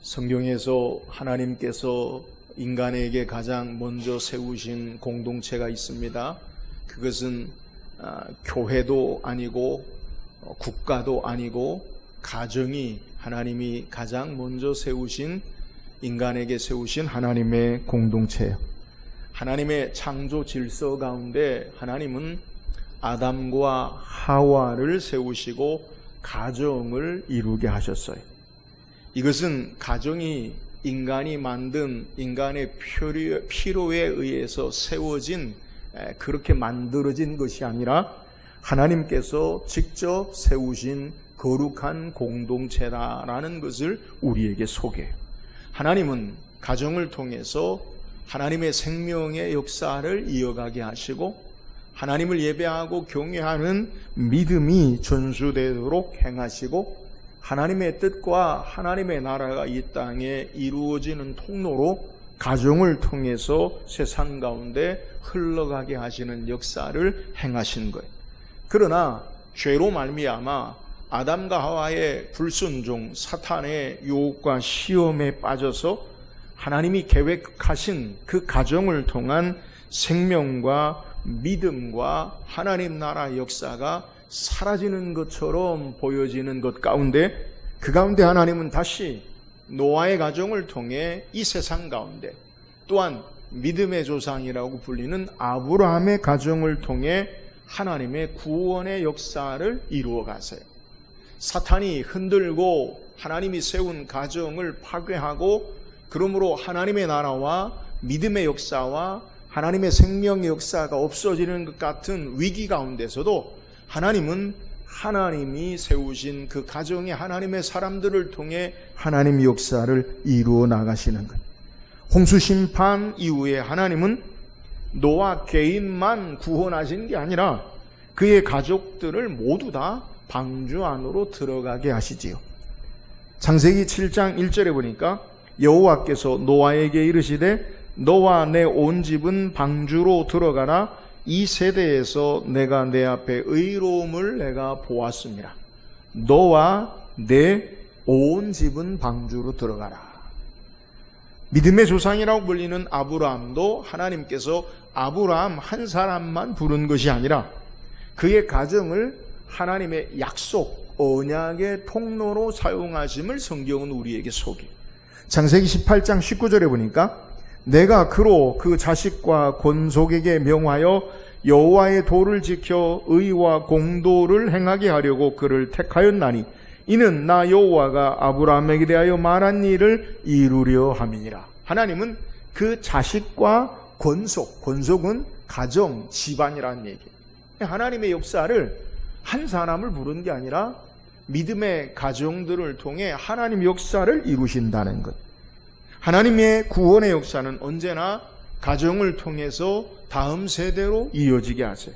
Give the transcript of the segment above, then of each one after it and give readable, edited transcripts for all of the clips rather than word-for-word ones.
성경에서 하나님께서 인간에게 가장 먼저 세우신 공동체가 있습니다. 그것은 교회도 아니고 국가도 아니고 가정이 하나님이 가장 먼저 세우신 인간에게 세우신 하나님의 공동체예요. 하나님의 창조 질서 가운데 하나님은 아담과 하와를 세우시고 가정을 이루게 하셨어요. 이것은 가정이 인간이 만든 인간의 필요에 의해서 세워진 그렇게 만들어진 것이 아니라 하나님께서 직접 세우신 거룩한 공동체다라는 것을 우리에게 소개해요. 하나님은 가정을 통해서 하나님의 생명의 역사를 이어가게 하시고 하나님을 예배하고 경외하는 믿음이 전수되도록 행하시고 하나님의 뜻과 하나님의 나라가 이 땅에 이루어지는 통로로 가정을 통해서 세상 가운데 흘러가게 하시는 역사를 행하신 거예요. 그러나 죄로 말미암아 아담과 하와의 불순종, 사탄의 유혹과 시험에 빠져서 하나님이 계획하신 그 가정을 통한 생명과 믿음과 하나님 나라 역사가 사라지는 것처럼 보여지는 것 가운데 그 가운데 하나님은 다시 노아의 가정을 통해 이 세상 가운데 또한 믿음의 조상이라고 불리는 아브라함의 가정을 통해 하나님의 구원의 역사를 이루어 가세요. 사탄이 흔들고 하나님이 세운 가정을 파괴하고 그러므로 하나님의 나라와 믿음의 역사와 하나님의 생명의 역사가 없어지는 것 같은 위기 가운데서도 하나님은 하나님이 세우신 그 가정에 하나님의 사람들을 통해 하나님의 역사를 이루어 나가시는 것. 홍수 심판 이후에 하나님은 노아 개인만 구원하신 게 아니라 그의 가족들을 모두 다 방주 안으로 들어가게 하시지요. 창세기 7장 1절에 보니까 여호와께서 노아에게 이르시되 너와 내 온 집은 방주로 들어가라. 이 세대에서 내가 내 앞에 의로움을 내가 보았습니다. 너와 내 온 집은 방주로 들어가라. 믿음의 조상이라고 불리는 아브라함도 하나님께서 아브라함 한 사람만 부른 것이 아니라 그의 가정을 하나님의 약속, 언약의 통로로 사용하심을 성경은 우리에게 소개해요. 창세기 18장 19절에 보니까 내가 그로 그 자식과 권속에게 명하여 여호와의 도를 지켜 의와 공도를 행하게 하려고 그를 택하였나니 이는 나 여호와가 아브라함에게 대하여 말한 일을 이루려 함이니라. 하나님은 그 자식과 권속은 가정, 집안이라는 얘기예요. 하나님의 역사를 한 사람을 부른 게 아니라 믿음의 가정들을 통해 하나님의 역사를 이루신다는 것. 하나님의 구원의 역사는 언제나 가정을 통해서 다음 세대로 이어지게 하세요.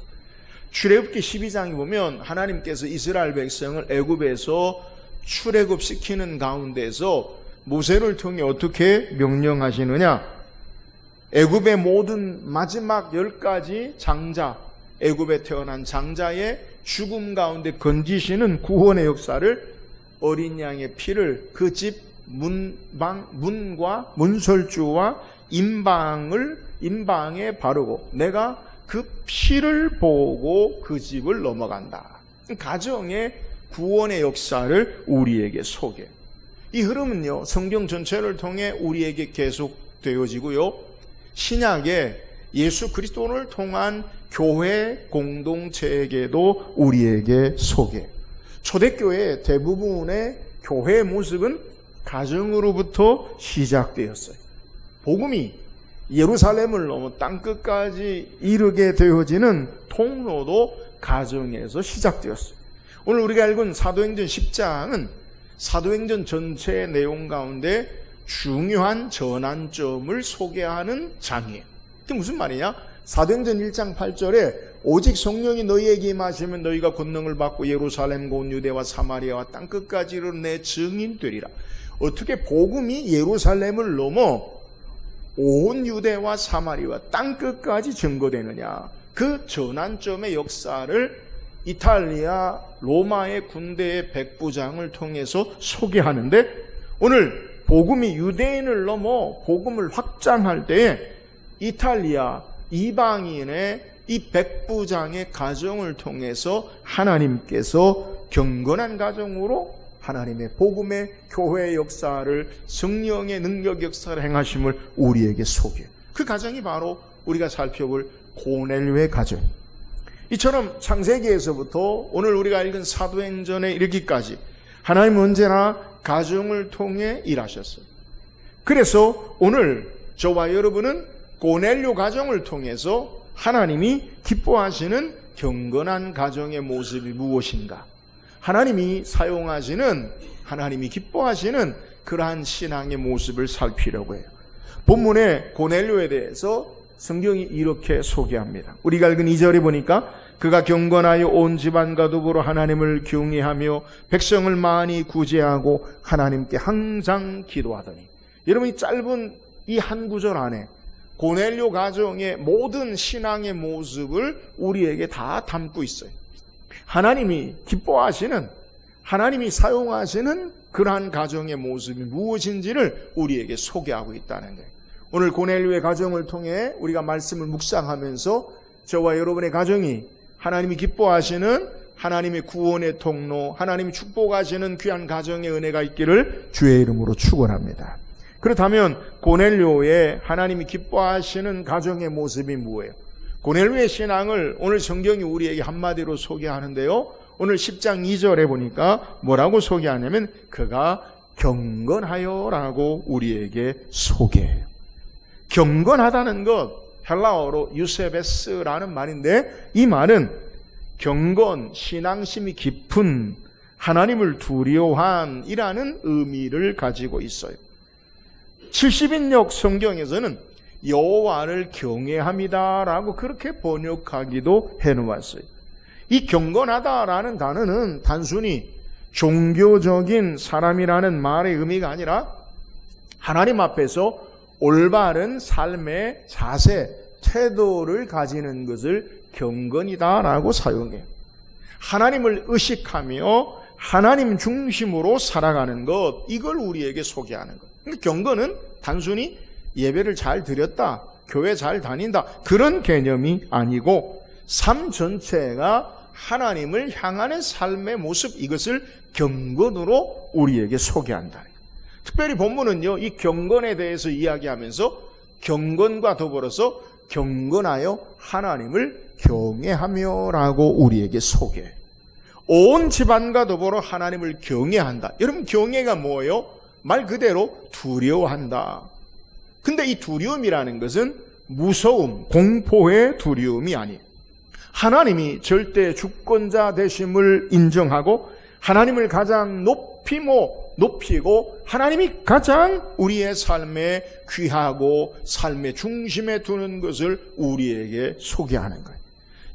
출애굽기 12장에 보면 하나님께서 이스라엘 백성을 애굽에서 출애굽시키는 가운데서 모세를 통해 어떻게 명령하시느냐? 애굽의 모든 마지막 10가지 장자, 애굽에 태어난 장자의 죽음 가운데 건지시는 구원의 역사를 어린 양의 피를 그 집 문과 문설주와 인방에 바르고 내가 그 피를 보고 그 집을 넘어간다. 가정의 구원의 역사를 우리에게 소개. 이 흐름은요, 성경 전체를 통해 우리에게 계속되어지고요, 신약의 예수 그리스도를 통한 교회 공동체에게도 우리에게 소개. 초대교회 대부분의 교회의 모습은 가정으로부터 시작되었어요. 복음이 예루살렘을 넘어 땅끝까지 이르게 되어지는 통로도 가정에서 시작되었어요. 오늘 우리가 읽은 사도행전 10장은 사도행전 전체의 내용 가운데 중요한 전환점을 소개하는 장이에요. 그게 무슨 말이냐? 사도행전 1장 8절에 오직 성령이 너희에게 임하시면 너희가 권능을 받고 예루살렘과 온 유대와 사마리아와 땅끝까지 이르러 내 증인 되리라. 어떻게 복음이 예루살렘을 넘어 온 유대와 사마리아와 땅끝까지 증거되느냐? 그 전환점의 역사를 이탈리아 로마의 군대의 백부장을 통해서 소개하는데 오늘 복음이 유대인을 넘어 복음을 확장할 때에 이탈리아 이방인의 이 백부장의 가정을 통해서 하나님께서 경건한 가정으로 하나님의 복음의 교회의 역사를, 성령의 능력 역사를 행하심을 우리에게 소개해요. 그 가정이 바로 우리가 살펴볼 고넬료의 가정. 이처럼 창세기에서부터 오늘 우리가 읽은 사도행전에 이르기까지 하나님은 언제나 가정을 통해 일하셨어요. 그래서 오늘 저와 여러분은 고넬료 가정을 통해서 하나님이 기뻐하시는 경건한 가정의 모습이 무엇인가? 하나님이 사용하시는, 하나님이 기뻐하시는 그러한 신앙의 모습을 살피려고 해요. 본문의 고넬료에 대해서 성경이 이렇게 소개합니다. 우리가 읽은 2절에 보니까 그가 경건하여 온 집안과 더불어 하나님을 경외하며 백성을 많이 구제하고 하나님께 항상 기도하더니. 여러분, 이 짧은 이 한 구절 안에 고넬료 가정의 모든 신앙의 모습을 우리에게 다 담고 있어요. 하나님이 기뻐하시는, 하나님이 사용하시는 그러한 가정의 모습이 무엇인지를 우리에게 소개하고 있다는 거예요. 오늘 고넬료의 가정을 통해 우리가 말씀을 묵상하면서 저와 여러분의 가정이 하나님이 기뻐하시는 하나님의 구원의 통로, 하나님이 축복하시는 귀한 가정의 은혜가 있기를 주의 이름으로 축원합니다. 그렇다면 고넬료의 하나님이 기뻐하시는 가정의 모습이 뭐예요? 고넬료의 신앙을 오늘 성경이 우리에게 한마디로 소개하는데요. 오늘 10장 2절에 보니까 뭐라고 소개하냐면 그가 경건하여라고 우리에게 소개해요. 경건하다는 것, 헬라어로 유세베스라는 말인데 이 말은 경건, 신앙심이 깊은, 하나님을 두려워한 이라는 의미를 가지고 있어요. 70인역 성경에서는 여호와를 경외함이다라고 그렇게 번역하기도 해놓았어요. 이 경건하다라는 단어는 단순히 종교적인 사람이라는 말의 의미가 아니라 하나님 앞에서 올바른 삶의 자세, 태도를 가지는 것을 경건이다라고 사용해요. 하나님을 의식하며 하나님 중심으로 살아가는 것, 이걸 우리에게 소개하는 것. 그러니까 경건은 단순히 예배를 잘 드렸다, 교회 잘 다닌다, 그런 개념이 아니고 삶 전체가 하나님을 향하는 삶의 모습, 이것을 경건으로 우리에게 소개한다. 특별히 본문은요, 이 경건에 대해서 이야기하면서 경건과 더불어서 경건하여 하나님을 경외하며라고 우리에게 소개해. 온 집안과 더불어 하나님을 경외한다. 여러분, 경외가 뭐예요? 말 그대로 두려워한다. 근데 이 두려움이라는 것은 무서움, 공포의 두려움이 아니에요. 하나님이 절대 주권자 되심을 인정하고 하나님을 가장 높이고 하나님이 가장 우리의 삶에 귀하고 삶의 중심에 두는 것을 우리에게 소개하는 거예요.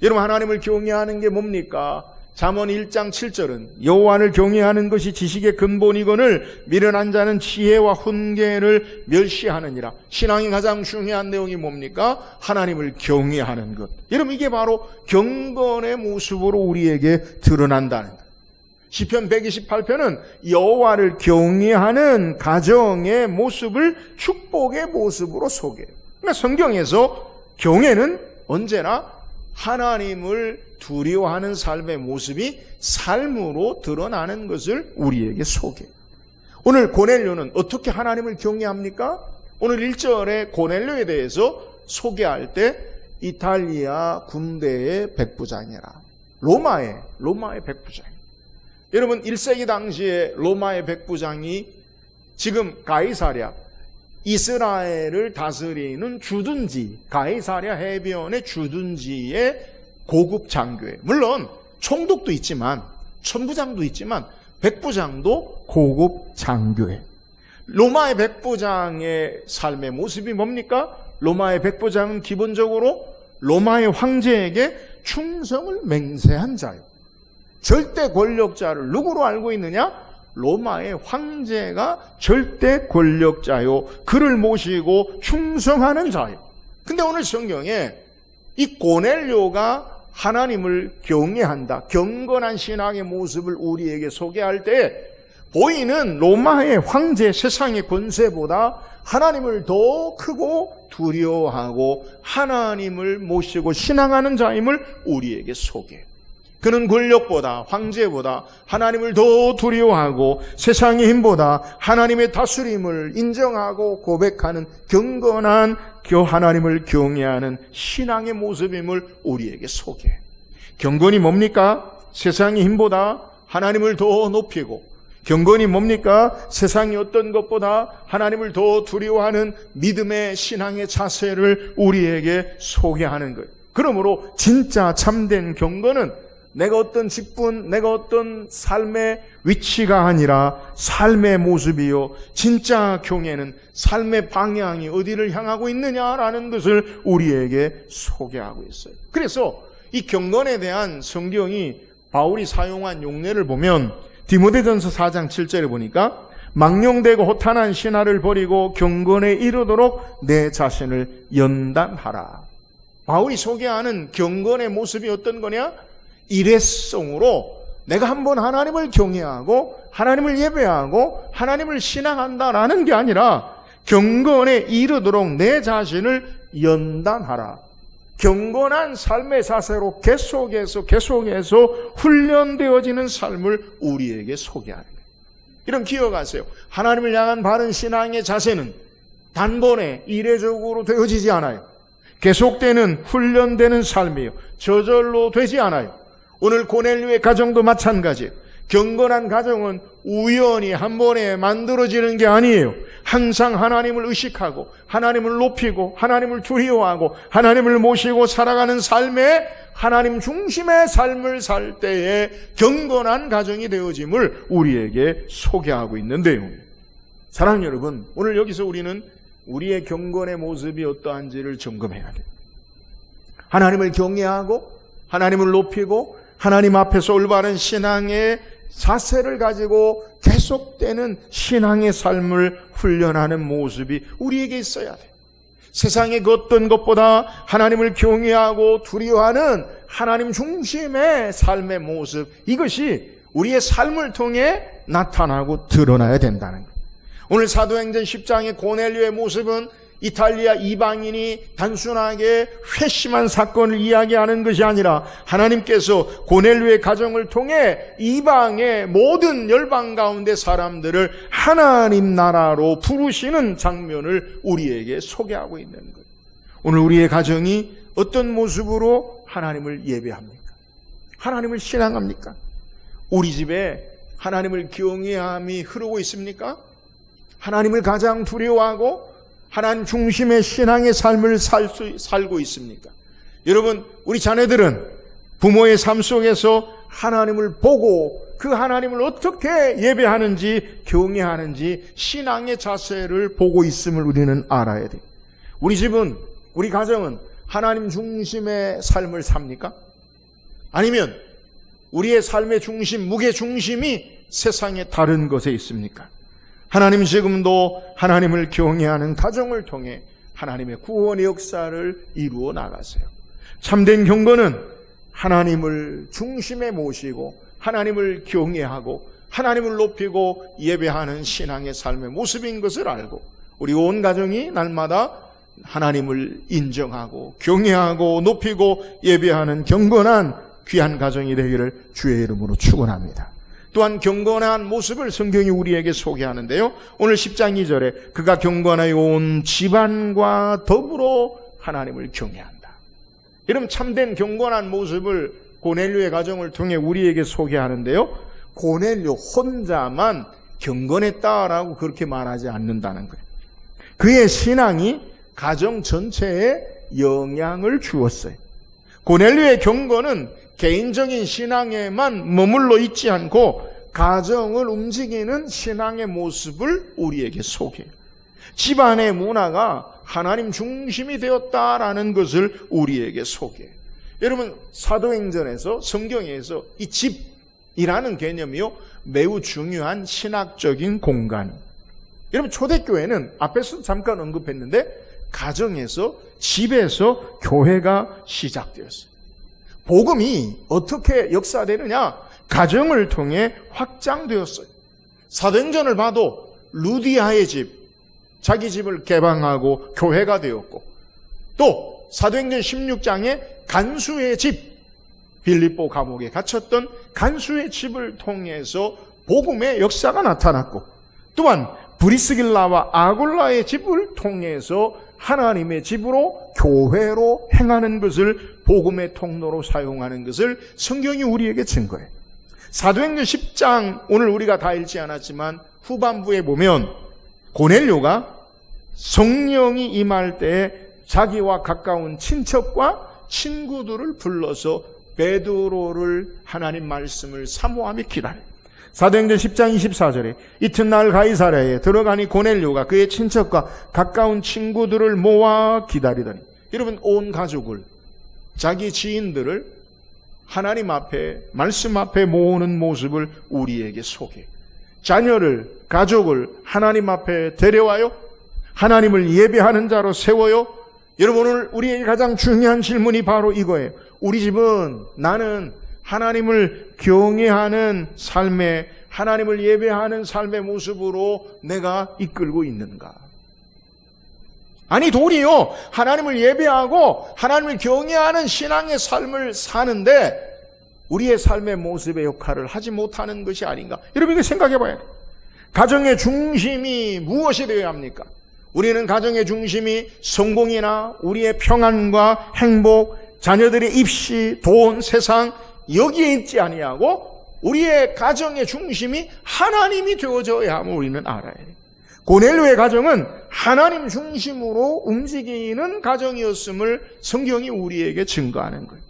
여러분, 하나님을 경외하는 게 뭡니까? 잠언 1장 7절은 여호와를 경외하는 것이 지식의 근본이거늘 미련한 자는 지혜와 훈계를 멸시하느니라. 신앙이 가장 중요한 내용이 뭡니까? 하나님을 경외하는 것. 여러분, 이게 바로 경건의 모습으로 우리에게 드러난다는 것. 시편 128편은 여호와를 경외하는 가정의 모습을 축복의 모습으로 소개해요. 그러니까 성경에서 경외는 언제나 하나님을 두려워하는 삶의 모습이 삶으로 드러나는 것을 우리에게 소개해요. 오늘 고넬료는 어떻게 하나님을 경외합니까? 오늘 1절에 고넬료에 대해서 소개할 때 이탈리아 군대의 백부장이라, 로마의 백부장. 여러분, 1세기 당시에 로마의 백부장이 지금 가이사랴, 이스라엘을 다스리는 주둔지, 가이사랴 해변의 주둔지의 고급 장교예요. 물론 총독도 있지만, 천부장도 있지만 백부장도 고급 장교예요. 로마의 백부장의 삶의 모습이 뭡니까? 로마의 백부장은 기본적으로 로마의 황제에게 충성을 맹세한 자예요. 절대 권력자를 누구로 알고 있느냐? 로마의 황제가 절대 권력자요, 그를 모시고 충성하는 자예요. 근데 오늘 성경에 이 고넬료가 하나님을 경외한다, 경건한 신앙의 모습을 우리에게 소개할 때 보이는 로마의 황제 세상의 권세보다 하나님을 더 크고 두려워하고 하나님을 모시고 신앙하는 자임을 우리에게 소개해요. 그는 권력보다, 황제보다 하나님을 더 두려워하고 세상의 힘보다 하나님의 다스림을 인정하고 고백하는 경건한 하나님을 경외하는 신앙의 모습임을 우리에게 소개해요. 경건이 뭡니까? 세상의 힘보다 하나님을 더 높이고, 경건이 뭡니까? 세상의 어떤 것보다 하나님을 더 두려워하는 믿음의 신앙의 자세를 우리에게 소개하는 거예요. 그러므로 진짜 참된 경건은 내가 어떤 직분, 내가 어떤 삶의 위치가 아니라 삶의 모습이요, 진짜 경애는 삶의 방향이 어디를 향하고 있느냐라는 것을 우리에게 소개하고 있어요. 그래서 이 경건에 대한 성경이 바울이 사용한 용례를 보면 디모데전서 4장 7절에 보니까 망령되고 호탄한 신화를 버리고 경건에 이르도록 내 자신을 연단하라. 바울이 소개하는 경건의 모습이 어떤 거냐? 일회성으로 내가 한번 하나님을 경외하고 하나님을 예배하고 하나님을 신앙한다라는 게 아니라 경건에 이르도록 내 자신을 연단하라. 경건한 삶의 자세로 계속해서 훈련되어지는 삶을 우리에게 소개하는 거예요. 이런 기억하세요. 하나님을 향한 바른 신앙의 자세는 단번에 이례적으로 되어지지 않아요. 계속되는 훈련되는 삶이에요. 저절로 되지 않아요. 오늘 고넬료의 가정도 마찬가지예요. 경건한 가정은 우연히 한 번에 만들어지는 게 아니에요. 항상 하나님을 의식하고 하나님을 높이고 하나님을 두려워하고 하나님을 모시고 살아가는 삶에 하나님 중심의 삶을 살 때에 경건한 가정이 되어짐을 우리에게 소개하고 있는데요. 사랑하는 여러분, 오늘 여기서 우리는 우리의 경건의 모습이 어떠한지를 점검해야 돼요. 하나님을 경외하고 하나님을 높이고 하나님 앞에서 올바른 신앙의 자세를 가지고 계속되는 신앙의 삶을 훈련하는 모습이 우리에게 있어야 돼요. 세상의 그 어떤 것보다 하나님을 경외하고 두려워하는 하나님 중심의 삶의 모습, 이것이 우리의 삶을 통해 나타나고 드러나야 된다는 거예요. 오늘 사도행전 10장의 고넬료의 모습은 이탈리아 이방인이 단순하게 회심한 사건을 이야기하는 것이 아니라 하나님께서 고넬료의 가정을 통해 이방의 모든 열방 가운데 사람들을 하나님 나라로 부르시는 장면을 우리에게 소개하고 있는 거예요. 오늘 우리의 가정이 어떤 모습으로 하나님을 예배합니까? 하나님을 신앙합니까? 우리 집에 하나님을 경외함이 흐르고 있습니까? 하나님을 가장 두려워하고 하나님 중심의 신앙의 삶을 살고 있습니까? 여러분, 우리 자녀들은 부모의 삶 속에서 하나님을 보고 그 하나님을 어떻게 예배하는지 경외하는지 신앙의 자세를 보고 있음을 우리는 알아야 돼요. 우리 집은, 우리 가정은 하나님 중심의 삶을 삽니까? 아니면 우리의 삶의 중심, 무게 중심이 세상의 다른 것에 있습니까? 하나님 지금도 하나님을 경외하는 가정을 통해 하나님의 구원의 역사를 이루어 나가세요. 참된 경건은 하나님을 중심에 모시고 하나님을 경외하고 하나님을 높이고 예배하는 신앙의 삶의 모습인 것을 알고 우리 온 가정이 날마다 하나님을 인정하고 경외하고 높이고 예배하는 경건한 귀한 가정이 되기를 주의 이름으로 축원합니다. 또한 경건한 모습을 성경이 우리에게 소개하는데요. 오늘 10장 2절에 그가 경건하여 온 집안과 더불어 하나님을 경외한다. 여러분, 참된 경건한 모습을 고넬료의 가정을 통해 우리에게 소개하는데요. 고넬료 혼자만 경건했다라고 그렇게 말하지 않는다는 거예요. 그의 신앙이 가정 전체에 영향을 주었어요. 고넬료의 경건은 개인적인 신앙에만 머물러 있지 않고 가정을 움직이는 신앙의 모습을 우리에게 소개해요. 집안의 문화가 하나님 중심이 되었다라는 것을 우리에게 소개해요. 여러분, 사도행전에서 성경에서 이 집이라는 개념이요 매우 중요한 신학적인 공간. 여러분, 초대교회는 앞에서 잠깐 언급했는데 가정에서, 집에서 교회가 시작되었어요. 복음이 어떻게 역사되느냐? 가정을 통해 확장되었어요. 사도행전을 봐도 루디아의 집, 자기 집을 개방하고 교회가 되었고, 또 사도행전 16장에 간수의 집, 빌립보 감옥에 갇혔던 간수의 집을 통해서 복음의 역사가 나타났고, 또한 브리스길라와 아굴라의 집을 통해서 하나님의 집으로 교회로 행하는 것을 복음의 통로로 사용하는 것을 성경이 우리에게 증거해요. 사도행전 10장 오늘 우리가 다 읽지 않았지만 후반부에 보면 고넬료가 성령이 임할 때에 자기와 가까운 친척과 친구들을 불러서 베드로를 하나님 말씀을 사모하며 기다려요. 사도행전 10장 24절에 이튿날 가이사랴에 들어가니 고넬료가 그의 친척과 가까운 친구들을 모아 기다리더니, 여러분, 온 가족을, 자기 지인들을 하나님 앞에, 말씀 앞에 모으는 모습을 우리에게 소개해요. 자녀를, 가족을 하나님 앞에 데려와요. 하나님을 예배하는 자로 세워요. 여러분, 오늘 우리에게 가장 중요한 질문이 바로 이거예요. 우리 집은, 나는 하나님을 경외하는 삶의, 하나님을 예배하는 삶의 모습으로 내가 이끌고 있는가? 아니, 도리어 하나님을 예배하고 하나님을 경외하는 신앙의 삶을 사는데 우리의 삶의 모습의 역할을 하지 못하는 것이 아닌가? 여러분, 이거 생각해 봐야 돼요. 가정의 중심이 무엇이 되어야 합니까? 우리는 가정의 중심이 성공이나 우리의 평안과 행복, 자녀들의 입시, 돈, 세상, 여기에 있지 아니하고 우리의 가정의 중심이 하나님이 되어져야 함을 우리는 알아야 돼요. 고넬료의 가정은 하나님 중심으로 움직이는 가정이었음을 성경이 우리에게 증거하는 거예요.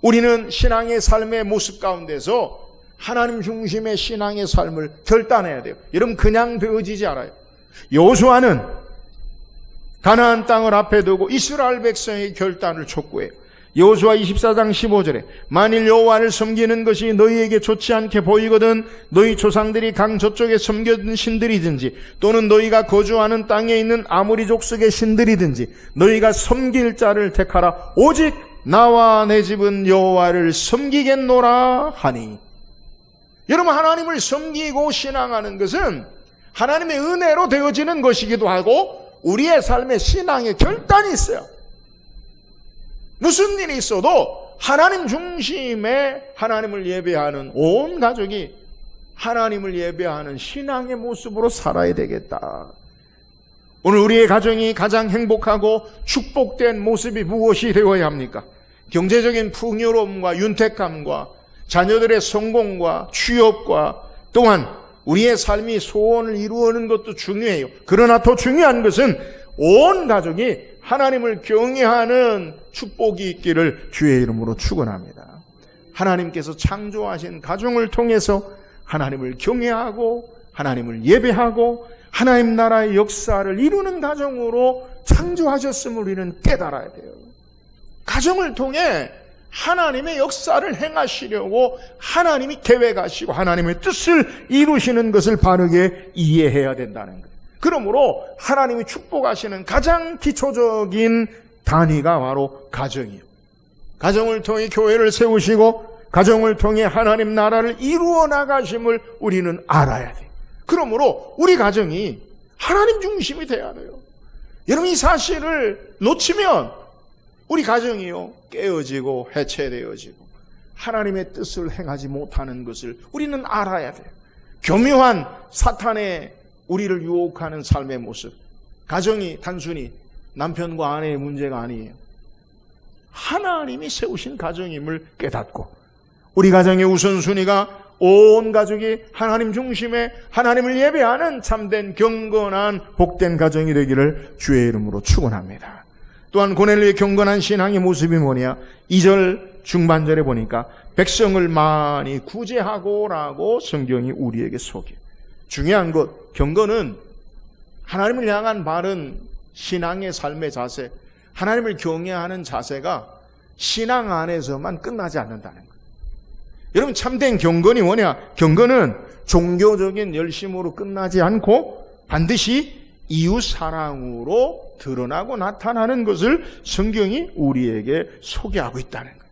우리는 신앙의 삶의 모습 가운데서 하나님 중심의 신앙의 삶을 결단해야 돼요. 여러분, 그냥 되어지지 않아요. 여호수아는 가나안 땅을 앞에 두고 이스라엘 백성의 결단을 촉구해요. 여호수아 24장 15절에 만일 여호와를 섬기는 것이 너희에게 좋지 않게 보이거든 너희 조상들이 강 저쪽에 섬겼던 신들이든지 또는 너희가 거주하는 땅에 있는 아모리 족속의 신들이든지 너희가 섬길 자를 택하라. 오직 나와 내 집은 여호와를 섬기겠노라 하니. 여러분, 하나님을 섬기고 신앙하는 것은 하나님의 은혜로 되어지는 것이기도 하고 우리의 삶의 신앙의 결단이 있어요. 무슨 일이 있어도 하나님 중심의 하나님을 예배하는 온 가족이 하나님을 예배하는 신앙의 모습으로 살아야 되겠다. 오늘 우리의 가정이 가장 행복하고 축복된 모습이 무엇이 되어야 합니까? 경제적인 풍요로움과 윤택함과 자녀들의 성공과 취업과 또한 우리의 삶이 소원을 이루는 것도 중요해요. 그러나 더 중요한 것은 온 가족이 하나님을 경외하는 축복이 있기를 주의 이름으로 축원합니다. 하나님께서 창조하신 가정을 통해서 하나님을 경외하고 하나님을 예배하고 하나님 나라의 역사를 이루는 가정으로 창조하셨음을 우리는 깨달아야 돼요. 가정을 통해 하나님의 역사를 행하시려고 하나님이 계획하시고 하나님의 뜻을 이루시는 것을 바르게 이해해야 된다는 거예요. 그러므로 하나님이 축복하시는 가장 기초적인 단위가 바로 가정이에요. 가정을 통해 교회를 세우시고 가정을 통해 하나님 나라를 이루어 나가심을 우리는 알아야 돼요. 그러므로 우리 가정이 하나님 중심이 돼야 돼요. 여러분, 이 사실을 놓치면 우리 가정이요 깨어지고 해체되어지고 하나님의 뜻을 행하지 못하는 것을 우리는 알아야 돼요. 교묘한 사탄의 우리를 유혹하는 삶의 모습, 가정이 단순히 남편과 아내의 문제가 아니에요. 하나님이 세우신 가정임을 깨닫고 우리 가정의 우선순위가 온 가족이 하나님 중심의 하나님을 예배하는 참된 경건한 복된 가정이 되기를 주의 이름으로 축원합니다. 또한 고넬료의 경건한 신앙의 모습이 뭐냐? 2절 중반절에 보니까 백성을 많이 구제하고라고 성경이 우리에게 소개해요. 중요한 것, 경건은 하나님을 향한 바른 신앙의 삶의 자세, 하나님을 경외하는 자세가 신앙 안에서만 끝나지 않는다는 거예요. 여러분, 참된 경건이 뭐냐? 경건은 종교적인 열심으로 끝나지 않고 반드시 이웃 사랑으로 드러나고 나타나는 것을 성경이 우리에게 소개하고 있다는 거예요.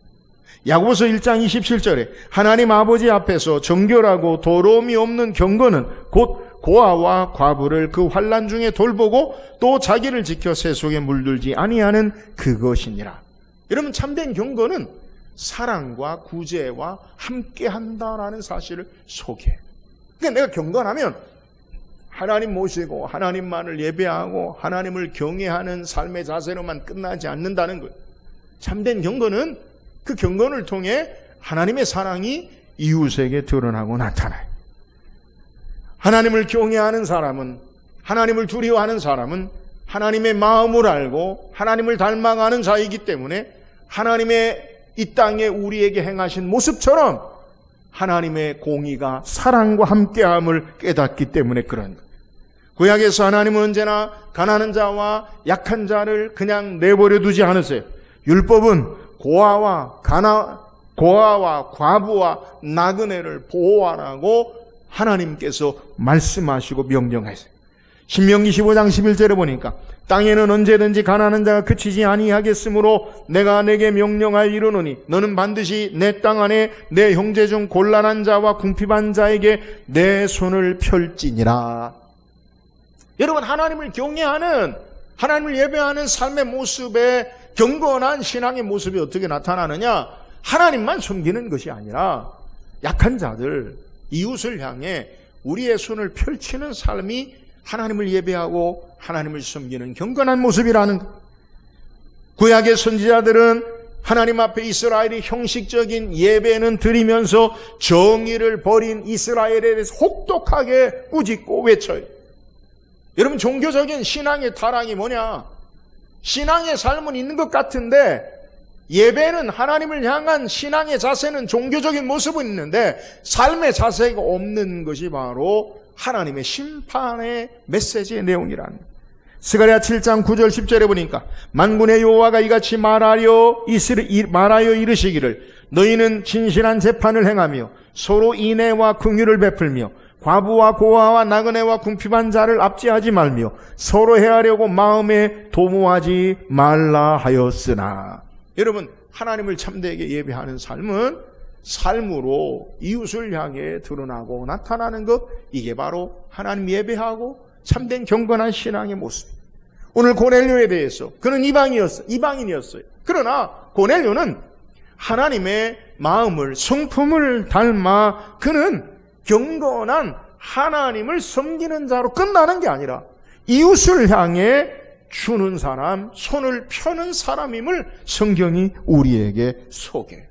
야고보서 1장 27절에 하나님 아버지 앞에서 정결하고 더러움이 없는 경건은 곧 고아와 과부를 그 환난 중에 돌보고 또 자기를 지켜 세속에 물들지 아니하는 그것이니라. 여러분, 참된 경건은 사랑과 구제와 함께한다라는 사실을 소개해요. 그러니까 내가 경건하면 하나님 모시고 하나님만을 예배하고 하나님을 경외하는 삶의 자세로만 끝나지 않는다는 거예요. 참된 경건은 그 경건을 통해 하나님의 사랑이 이웃에게 드러나고 나타나요. 하나님을 경외하는 사람은, 하나님을 두려워하는 사람은 하나님의 마음을 알고 하나님을 닮아가는 자이기 때문에 하나님의 이 땅에 우리에게 행하신 모습처럼 하나님의 공의가 사랑과 함께함을 깨닫기 때문에 그런 거예요. 구약에서 하나님은 언제나 가난한 자와 약한 자를 그냥 내버려 두지 않으세요. 율법은 고아와 과부와 나그네를 보호하라고 하나님께서 말씀하시고 명령하세요. 신명기 15장 11절에 보니까 땅에는 언제든지 가난한 자가 그치지 아니하겠으므로 내가 내게 명령하여 이르노니 너는 반드시 내 땅 안에 내 형제 중 곤란한 자와 궁핍한 자에게 내 손을 펼지니라. 여러분, 하나님을 경외하는, 하나님을 예배하는 삶의 모습에 경건한 신앙의 모습이 어떻게 나타나느냐? 하나님만 섬기는 것이 아니라 약한 자들, 이웃을 향해 우리의 손을 펼치는 삶이 하나님을 예배하고 하나님을 섬기는 경건한 모습이라는 것. 구약의 선지자들은 하나님 앞에 이스라엘이 형식적인 예배는 드리면서 정의를 버린 이스라엘에 대해서 혹독하게 꾸짖고 외쳐요. 여러분, 종교적인 신앙의 타락이 뭐냐? 신앙의 삶은 있는 것 같은데 예배는, 하나님을 향한 신앙의 자세는, 종교적인 모습은 있는데 삶의 자세가 없는 것이 바로 하나님의 심판의 메시지의 내용이라는 거예요. 스가랴 7장 9절 10절에 보니까 만군의 여호와가 이같이 말하여 이르시기를 너희는 진실한 재판을 행하며 서로 인애와 긍휼을 베풀며 과부와 고아와 나그네와 궁핍한 자를 압제하지 말며 서로 해하려고 마음에 도모하지 말라 하였으나. 여러분, 하나님을 참되게 예배하는 삶은 삶으로 이웃을 향해 드러나고 나타나는 것, 이게 바로 하나님 예배하고 참된 경건한 신앙의 모습. 오늘 고넬료에 대해서, 그는 이방인이었어요. 그러나 고넬료는 하나님의 마음을, 성품을 닮아 그는 경건한 하나님을 섬기는 자로 끝나는 게 아니라 이웃을 향해 주는 사람, 손을 펴는 사람임을 성경이 우리에게 소개해요.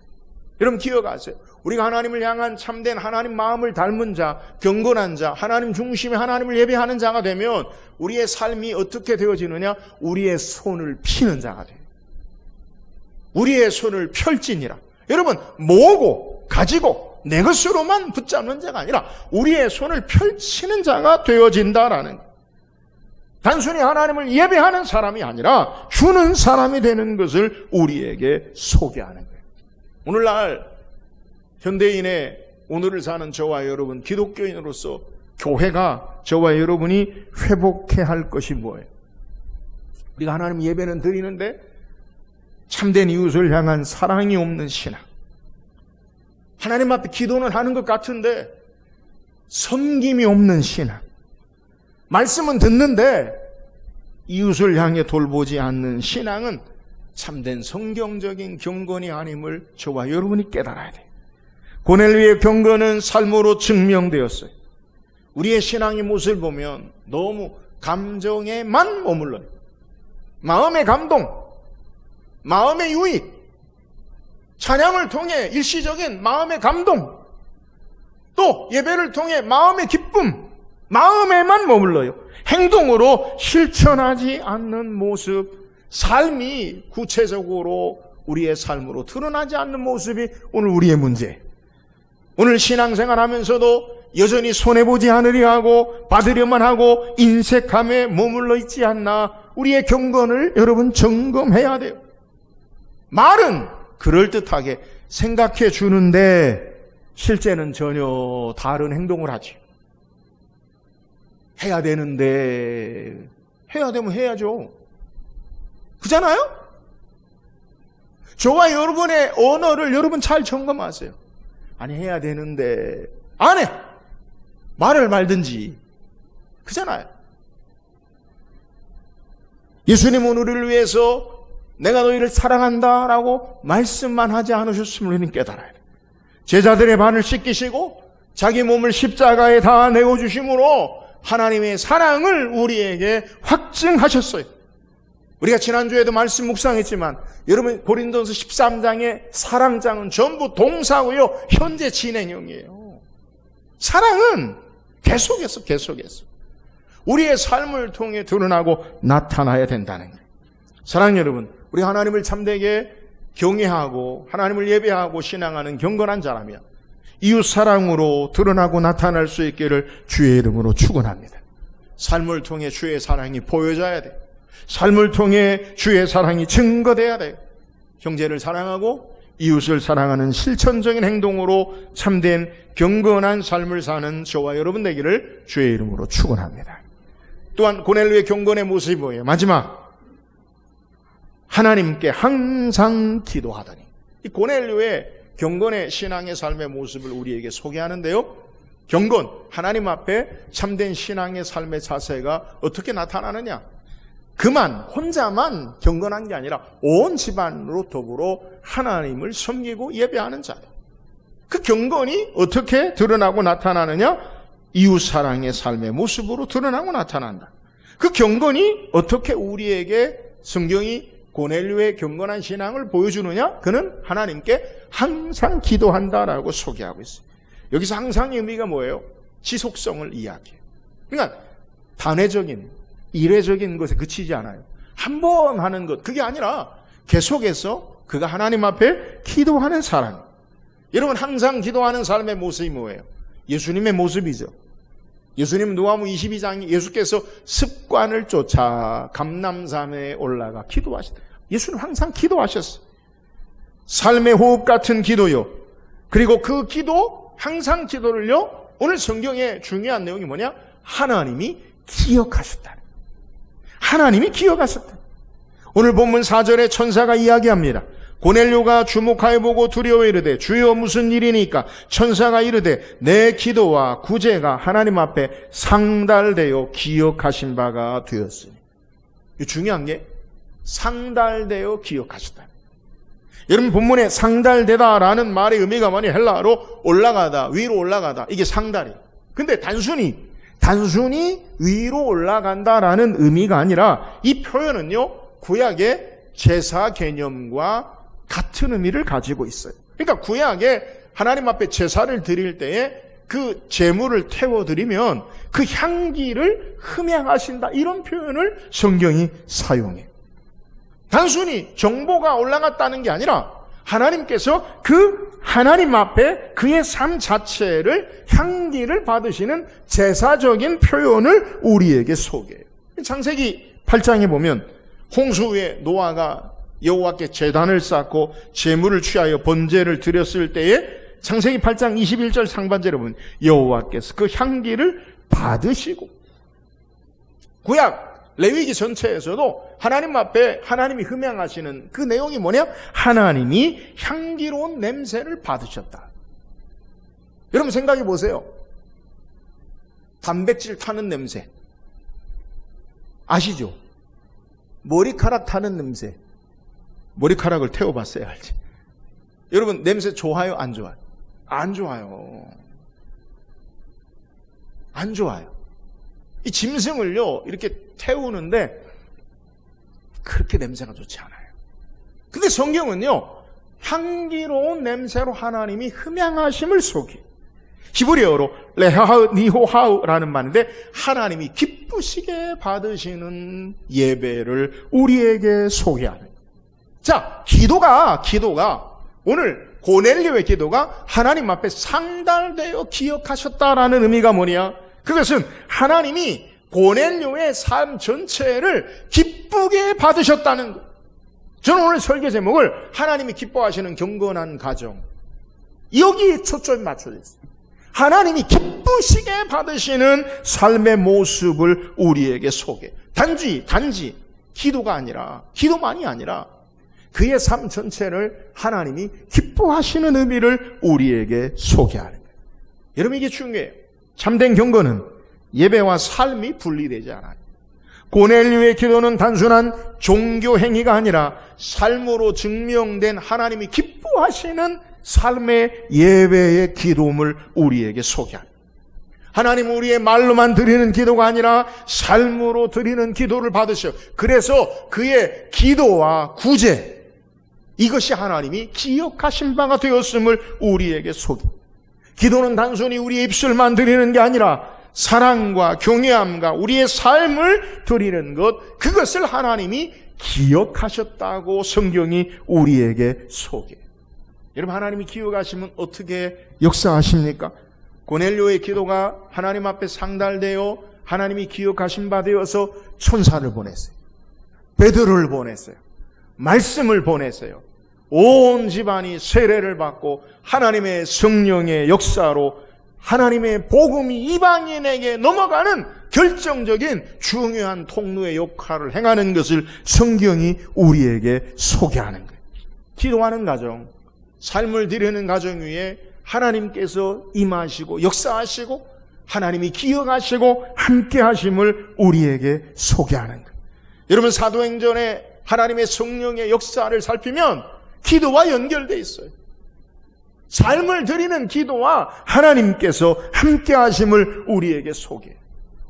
여러분, 기억하세요. 우리가 하나님을 향한 참된 하나님 마음을 닮은 자, 경건한 자, 하나님 중심의 하나님을 예배하는 자가 되면 우리의 삶이 어떻게 되어지느냐? 우리의 손을 피는 자가 돼요. 우리의 손을 펼지니라. 여러분, 모으고 가지고 내 것으로만 붙잡는 자가 아니라 우리의 손을 펼치는 자가 되어진다라는 거예요. 단순히 하나님을 예배하는 사람이 아니라 주는 사람이 되는 것을 우리에게 소개하는 거예요. 오늘날 현대인의 오늘을 사는 저와 여러분, 기독교인으로서 교회가, 저와 여러분이 회복해야 할 것이 뭐예요? 우리가 하나님 예배는 드리는데 참된 이웃을 향한 사랑이 없는 신앙, 하나님 앞에 기도는 하는 것 같은데 섬김이 없는 신앙, 말씀은 듣는데 이웃을 향해 돌보지 않는 신앙은 참된 성경적인 경건이 아님을 저와 여러분이 깨달아야 돼요. 고넬료의 경건은 삶으로 증명되었어요. 우리의 신앙의 모습을 보면 너무 감정에만 머물러요. 마음의 감동, 마음의 유익, 찬양을 통해 일시적인 마음의 감동, 또 예배를 통해 마음의 기쁨, 마음에만 머물러요. 행동으로 실천하지 않는 모습, 삶이 구체적으로 우리의 삶으로 드러나지 않는 모습이 오늘 우리의 문제예요. 오늘 신앙생활 하면서도 여전히 손해보지 않으려 하고 받으려만 하고 인색함에 머물러 있지 않나, 우리의 경건을 여러분 점검해야 돼요. 말은 그럴듯하게 생각해 주는데 실제는 전혀 다른 행동을 하지. 해야 되는데 해야 되면 해야죠. 그잖아요? 저와 여러분의 언어를 여러분 잘 점검하세요. 아니 해야 되는데 안 해. 말을 말든지. 그잖아요. 예수님은 우리를 위해서 내가 너희를 사랑한다라고 말씀만 하지 않으셨음을 우리는 깨달아야 돼. 제자들의 발을 씻기시고 자기 몸을 십자가에 다 내어주심으로 하나님의 사랑을 우리에게 확증하셨어요. 우리가 지난주에도 말씀 묵상했지만 여러분 고린도서 13장의 사랑장은 전부 동사고요. 현재 진행형이에요. 사랑은 계속해서 우리의 삶을 통해 드러나고 나타나야 된다는 거예요. 사랑 여러분, 우리 하나님을 참되게 경외하고 하나님을 예배하고 신앙하는 경건한 자라면 이웃사랑으로 드러나고 나타날 수 있기를 주의 이름으로 축원합니다. 삶을 통해 주의 사랑이 보여져야 돼요. 삶을 통해 주의 사랑이 증거돼야 돼요. 형제를 사랑하고 이웃을 사랑하는 실천적인 행동으로 참된 경건한 삶을 사는 저와 여러분 되기를 주의 이름으로 축원합니다. 또한 고넬료의 경건의 모습이 뭐예요? 마지막, 하나님께 항상 기도하더니. 이 고넬료의 경건의 신앙의 삶의 모습을 우리에게 소개하는데요. 경건, 하나님 앞에 참된 신앙의 삶의 자세가 어떻게 나타나느냐? 그만 혼자만 경건한 게 아니라 온 집안으로 더불어 하나님을 섬기고 예배하는 자예요. 그 경건이 어떻게 드러나고 나타나느냐? 이웃사랑의 삶의 모습으로 드러나고 나타난다. 그 경건이 어떻게 우리에게 성경이 고넬료의 경건한 신앙을 보여주느냐? 그는 하나님께 항상 기도한다라고 소개하고 있어요. 여기서 항상의 의미가 뭐예요? 지속성을 이야기해요. 그러니까 단회적인, 일회적인 것에 그치지 않아요. 한 번 하는 것, 그게 아니라 계속해서 그가 하나님 앞에 기도하는 사람. 여러분 항상 기도하는 삶의 모습이 뭐예요? 예수님의 모습이죠. 예수님 누가복음 22장에 예수께서 습관을 쫓아 감람산에 올라가 기도하시다. 예수님 항상 기도하셨어요. 삶의 호흡 같은 기도요. 그리고 그 기도, 항상 기도를요, 오늘 성경의 중요한 내용이 뭐냐? 하나님이 기억하셨다. 하나님이 기억하셨다. 오늘 본문 4절에 천사가 이야기합니다. 고넬료가 주목하여 보고 두려워 이르되 주여 무슨 일이니까? 천사가 이르되 내 기도와 구제가 하나님 앞에 상달되어 기억하신 바가 되었으니. 중요한 게 상달되어 기억하셨다. 여러분 본문에 상달되다라는 말의 의미가 뭐냐? 헬라어로 올라가다, 위로 올라가다. 이게 상달이에요. 근데 단순히 위로 올라간다라는 의미가 아니라 이 표현은요, 구약의 제사 개념과 같은 의미를 가지고 있어요. 그러니까 구약에 하나님 앞에 제사를 드릴 때에 그 제물을 태워드리면 그 향기를 흠양하신다, 이런 표현을 성경이 사용해요. 단순히 정보가 올라갔다는 게 아니라 하나님께서 그 하나님 앞에 그의 삶 자체를, 향기를 받으시는 제사적인 표현을 우리에게 소개해요. 창세기 8장에 보면 홍수 후에 노아가 여호와께 제단을 쌓고 제물을 취하여 번제를 드렸을 때에 창세기 8장 21절 상반절에 보면 여호와께서 그 향기를 받으시고, 구약 레위기 전체에서도 하나님 앞에 하나님이 흠양하시는 그 내용이 뭐냐? 하나님이 향기로운 냄새를 받으셨다. 여러분 생각해 보세요. 단백질 타는 냄새 아시죠? 머리카락 타는 냄새. 머리카락을 태워봤어야 알지. 여러분 냄새 좋아요? 안 좋아요? 안 좋아요. 안 좋아요. 이 짐승을요 이렇게 태우는데 그렇게 냄새가 좋지 않아요. 근데 성경은요 향기로운 냄새로 하나님이 흠양하심을 소개해요. 히브리어로 레하우 니호하우라는 말인데 하나님이 기쁘시게 받으시는 예배를 우리에게 소개하는. 자, 기도가 오늘 고넬료의 기도가 하나님 앞에 상달되어 기억하셨다라는 의미가 뭐냐? 그것은 하나님이 고넬료의 삶 전체를 기쁘게 받으셨다는 것. 저는 오늘 설교 제목을 하나님이 기뻐하시는 경건한 가정, 여기에 초점이 맞춰져 있어요. 하나님이 기쁘시게 받으시는 삶의 모습을 우리에게 소개. 단지 기도만이 아니라 그의 삶 전체를 하나님이 기뻐하시는 의미를 우리에게 소개하는 거예요. 여러분, 이게 중요해요. 참된 경건은 예배와 삶이 분리되지 않아요. 고넬료의 기도는 단순한 종교 행위가 아니라 삶으로 증명된 하나님이 기뻐하시는 삶의 예배의 기도음을 우리에게 소개합니다. 하나님, 우리의 말로만 드리는 기도가 아니라 삶으로 드리는 기도를 받으셔. 그래서 그의 기도와 구제, 이것이 하나님이 기억하신 바가 되었음을 우리에게 소개합니다. 기도는 단순히 우리의 입술만 드리는 게 아니라 사랑과 경외함과 우리의 삶을 드리는 것, 그것을 하나님이 기억하셨다고 성경이 우리에게 소개해요. 여러분, 하나님이 기억하시면 어떻게 역사하십니까? 고넬료의 기도가 하나님 앞에 상달되어 하나님이 기억하신 바 되어서 천사를 보냈어요. 베드로를 보냈어요. 말씀을 보냈어요. 온 집안이 세례를 받고 하나님의 성령의 역사로 하나님의 복음이 이방인에게 넘어가는 결정적인 중요한 통로의 역할을 행하는 것을 성경이 우리에게 소개하는 거예요. 기도하는 가정, 삶을 드리는 가정 위에 하나님께서 임하시고 역사하시고 하나님이 기억하시고 함께 하심을 우리에게 소개하는 거예요. 여러분, 사도행전에 하나님의 성령의 역사를 살피면 기도와 연결되어 있어요. 삶을 드리는 기도와 하나님께서 함께 하심을 우리에게 소개해요.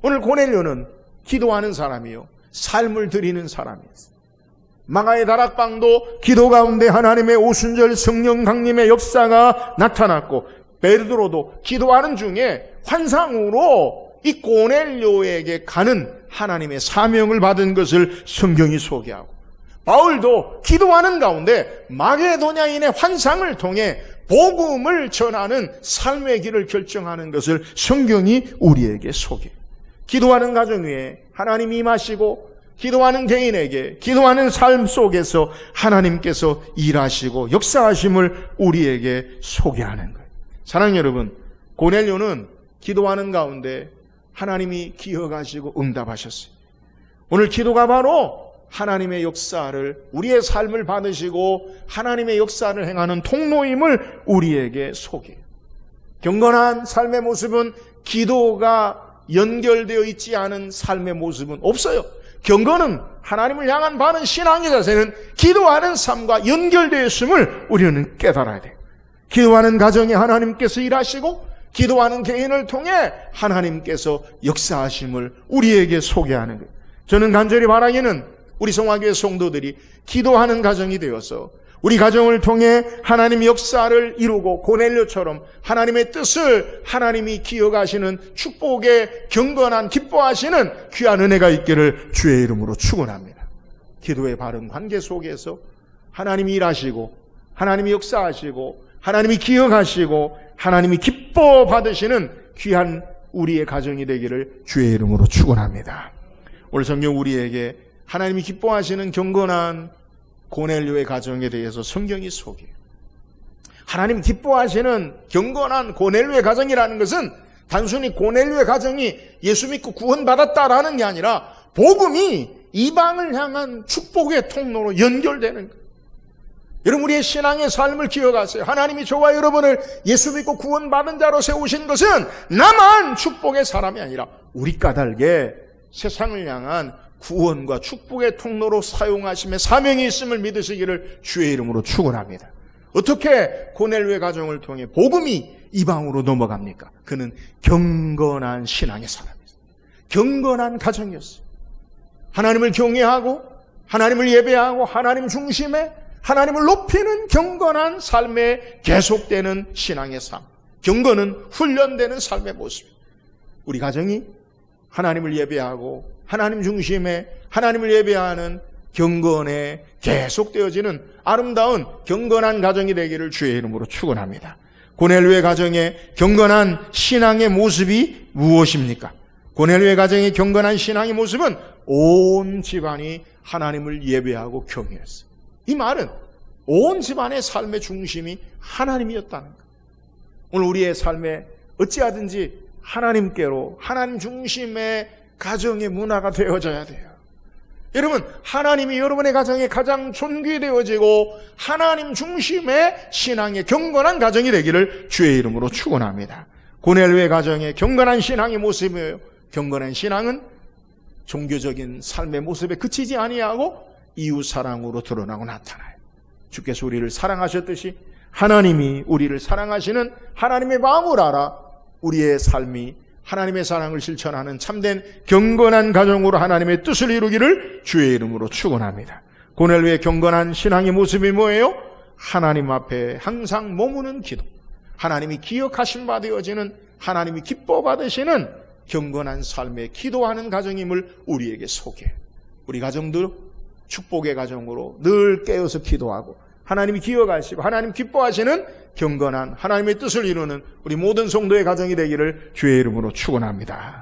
오늘 고넬료는 기도하는 사람이요, 삶을 드리는 사람이었어요. 마가의 다락방도 기도 가운데 하나님의 오순절 성령 강림의 역사가 나타났고, 베드로도 기도하는 중에 환상으로 이 고넬료에게 가는 하나님의 사명을 받은 것을 성경이 소개하고, 바울도 기도하는 가운데 마게도냐인의 환상을 통해 복음을 전하는 삶의 길을 결정하는 것을 성경이 우리에게 소개해요. 기도하는 가정 위에 하나님이 임하시고, 기도하는 개인에게 기도하는 삶 속에서 하나님께서 일하시고 역사하심을 우리에게 소개하는 거예요. 사랑하는 여러분, 고넬료는 기도하는 가운데 하나님이 기억하시고 응답하셨어요. 오늘 기도가 바로 하나님의 역사를, 우리의 삶을 받으시고 하나님의 역사를 행하는 통로임을 우리에게 소개해요. 경건한 삶의 모습은 기도가 연결되어 있지 않은 삶의 모습은 없어요. 경건은 하나님을 향한 바른 신앙의 자세는 기도하는 삶과 연결되어 있음을 우리는 깨달아야 돼요. 기도하는 가정에 하나님께서 일하시고 기도하는 개인을 통해 하나님께서 역사하심을 우리에게 소개하는 거예요. 저는 간절히 바라기는 우리 성화교회 성도들이 기도하는 가정이 되어서 우리 가정을 통해 하나님의 역사를 이루고 고넬료처럼 하나님의 뜻을 하나님이 기억하시는 축복의 경건한 기뻐하시는 귀한 은혜가 있기를 주의 이름으로 축원합니다. 기도의 바른 관계 속에서 하나님이 일하시고 하나님이 역사하시고 하나님이 기억하시고 하나님이 기뻐 받으시는 귀한 우리의 가정이 되기를 주의 이름으로 축원합니다. 오늘 성경 우리에게 하나님이 기뻐하시는 경건한 고넬료의 가정에 대해서 성경이 소개해요. 하나님 기뻐하시는 경건한 고넬료의 가정이라는 것은 단순히 고넬료의 가정이 예수 믿고 구원받았다라는 게 아니라 복음이 이방을 향한 축복의 통로로 연결되는 거예요. 여러분, 우리의 신앙의 삶을 기억하세요. 하나님이 저와 여러분을 예수 믿고 구원받은 자로 세우신 것은 나만 축복의 사람이 아니라 우리 까닭에 세상을 향한 구원과 축복의 통로로 사용하심의 사명이 있음을 믿으시기를 주의 이름으로 축원합니다. 어떻게 고넬료의 가정을 통해 복음이 이방으로 넘어갑니까? 그는 경건한 신앙의 사람이었어요. 경건한 가정이었어요. 하나님을 경외하고 하나님을 예배하고 하나님 중심에 하나님을 높이는 경건한 삶에 계속되는 신앙의 삶. 경건은 훈련되는 삶의 모습입니다. 우리 가정이 하나님을 예배하고 하나님 중심에 하나님을 예배하는 경건에 계속되어지는 아름다운 경건한 가정이 되기를 주의 이름으로 축원합니다. 고넬료의 가정의 경건한 신앙의 모습이 무엇입니까? 고넬료의 가정의 경건한 신앙의 모습은 온 집안이 하나님을 예배하고 경외했어요. 이 말은 온 집안의 삶의 중심이 하나님이었다는 것. 오늘 우리의 삶에 어찌하든지 하나님께로 하나님 중심의 가정의 문화가 되어져야 돼요. 여러분, 하나님이 여러분의 가정에 가장 존귀되어지고 하나님 중심의 신앙의 경건한 가정이 되기를 주의 이름으로 축원합니다. 고넬료의 가정에 경건한 신앙의 모습이에요. 경건한 신앙은 종교적인 삶의 모습에 그치지 아니하고 이웃 사랑으로 드러나고 나타나요. 주께서 우리를 사랑하셨듯이 하나님이 우리를 사랑하시는 하나님의 마음을 알아 우리의 삶이 하나님의 사랑을 실천하는 참된 경건한 가정으로 하나님의 뜻을 이루기를 주의 이름으로 축원합니다. 고넬료의 경건한 신앙의 모습이 뭐예요? 하나님 앞에 항상 머무는 기도, 하나님이 기억하신 바 되어지는, 하나님이 기뻐 받으시는 경건한 삶에 기도하는 가정임을 우리에게 소개해요. 우리 가정들 축복의 가정으로 늘 깨어서 기도하고 하나님이 기억하시고 하나님 기뻐하시는 경건한 하나님의 뜻을 이루는 우리 모든 성도의 가정이 되기를 주의 이름으로 축원합니다.